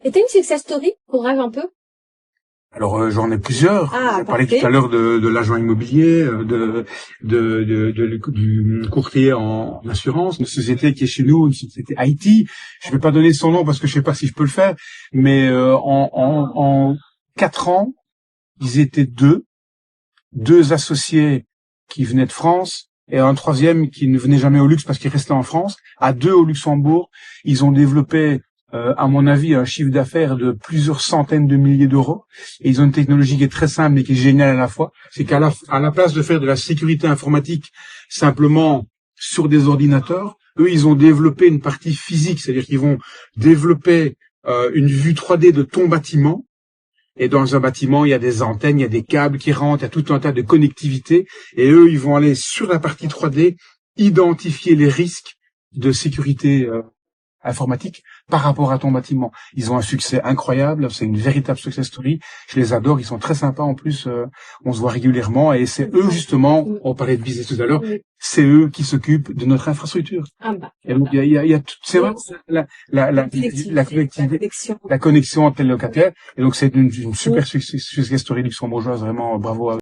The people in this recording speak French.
Et t'as une success story qu'on rêve un peu? Alors j'en ai plusieurs. Ah, J'ai parlé parfait. tout à l'heure de l'agent immobilier, du courtier en assurance, une société qui est chez nous, une société IT. Je vais pas donner son nom parce que je sais pas si je peux le faire, mais en 4 ans, ils étaient deux associés qui venaient de France et un troisième qui ne venait jamais au luxe parce qu'il restait en France. À deux au Luxembourg, ils ont développé à mon avis, un chiffre d'affaires de plusieurs centaines de milliers d'euros. Et ils ont une technologie qui est très simple mais qui est géniale à la fois. C'est qu'à la place de faire de la sécurité informatique simplement sur des ordinateurs, eux, ils ont développé une partie physique. C'est-à-dire qu'ils vont développer une vue 3D de ton bâtiment. Et dans un bâtiment, il y a des antennes, il y a des câbles qui rentrent, il y a tout un tas de connectivité. Et eux, ils vont aller sur la partie 3D, identifier les risques de sécurité informatique par rapport à ton bâtiment. Ils ont un succès incroyable, c'est une véritable success story. Je les adore, ils sont très sympas en plus, on se voit régulièrement et c'est eux justement, on parlait de business tout à l'heure, c'est eux qui s'occupent de notre infrastructure. Ah bah. Et donc il y a c'est vrai la connexion entre les locataires et donc c'est une super success story luxembourgeoise, vraiment bravo à eux.